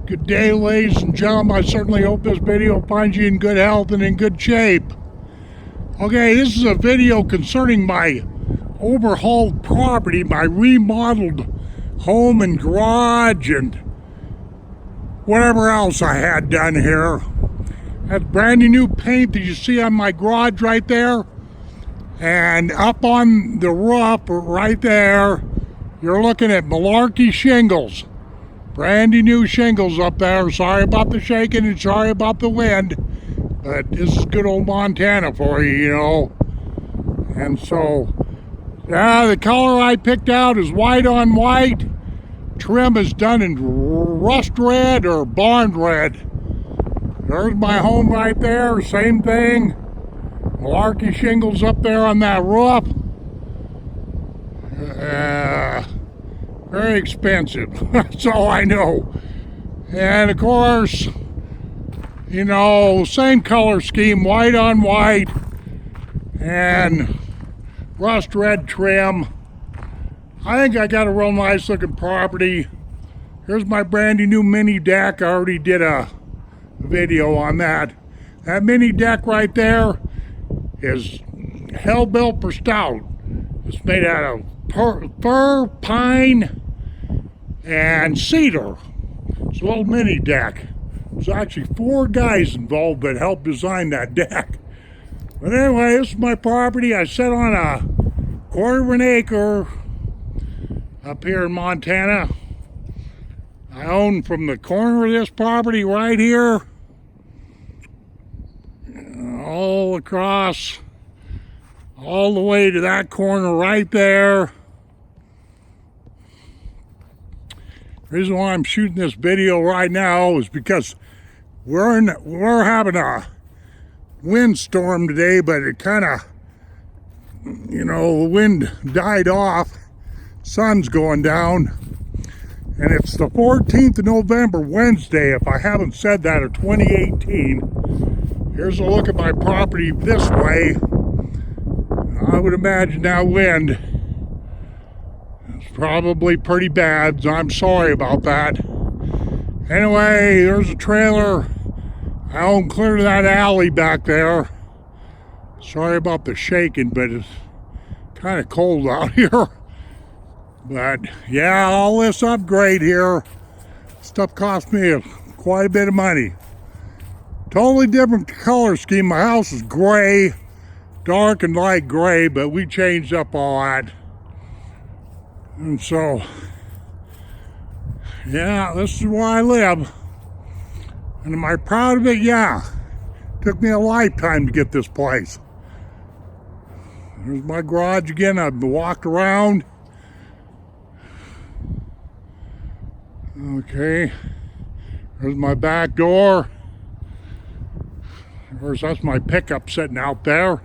Good day, ladies and gentlemen. I certainly hope this video finds you in good health and in good shape. Okay, this is a video concerning my overhauled property, my remodeled home and garage and whatever else I had done here. That's brand new paint that you see on my garage right there. And up on the roof right there, you're looking at malarkey shingles. Brand new shingles up there. Sorry about the shaking and sorry about the wind. But this is good old Montana for you, you know. And so, yeah, the color I picked out is white on white. Trim is done in rust red or barn red. There's my home right there. Same thing. Malarkey shingles up there on that roof. Very expensive. That's all I know. And of course, you know, same color scheme, white on white and rust red trim. I think I got a real nice looking property. Here's my brand new mini deck. I already did a video on that. That mini deck right there is hell built for stout. It's made out of fir, pine, and cedar. It's a little mini deck. There's actually 4 guys involved that helped design that deck. But anyway, this is my property. I sit on a 1/4 acre up here in Montana. I own from the corner of this property right here all across, all the way to that corner right there. The reason why I'm shooting this video right now is because we're having a windstorm today, but it kind of, you know, the wind died off, sun's going down, and it's the 14th of November, Wednesday, if I haven't said that, of 2018. Here's a look at my property this way. I would imagine that wind is probably pretty bad, so I'm sorry about that. Anyway, there's a trailer. I own clear to that alley back there. Sorry about the shaking, but it's kind of cold out here. But yeah, all this upgrade here, stuff cost me quite a bit of money. Totally different color scheme. My house is gray, dark and light gray, but we changed up all that. And so, yeah, this is where I live. And am I proud of it? Yeah. Took me a lifetime to get this place. There's my garage again. I've walked around. Okay. There's my back door. Of course, that's my pickup sitting out there.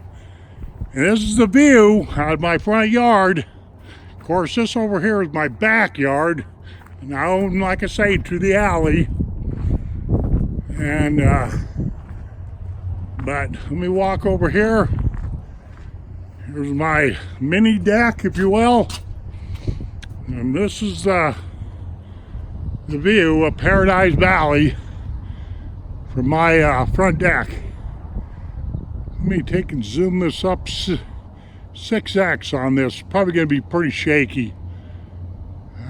And this is the view out of my front yard. Of course, this over here is my backyard. And I own, like I say, to the alley. And, but let me walk over here. Here's my mini deck, if you will. And this is the view of Paradise Valley from my front deck. Let me take and zoom this up 6x on this. Probably going to be pretty shaky.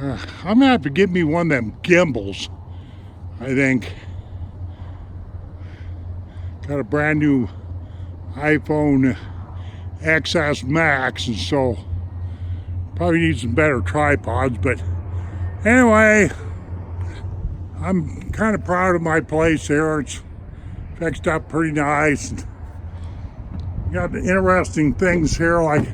I'm going to have to get me one of them gimbals, I think. Got a brand new iPhone XS Max, and so probably need some better tripods. But anyway, I'm kind of proud of my place here. It's fixed up pretty nice. Got interesting things here, like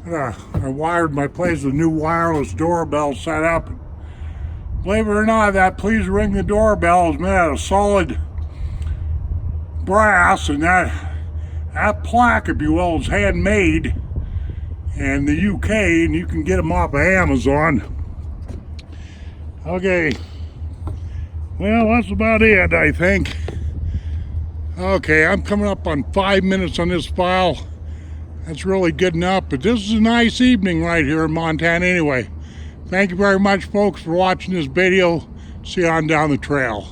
I wired my place with a new wireless doorbell set up. Believe it or not, that please ring the doorbell is made out of solid brass, and that plaque, if you will, is handmade in the UK, and you can get them off of Amazon. Okay, well, that's about it, I think. Okay, I'm coming up on 5 minutes on this file. That's really good enough, but this is a nice evening right here in Montana anyway. Thank you very much, folks, for watching this video. See you on down the trail.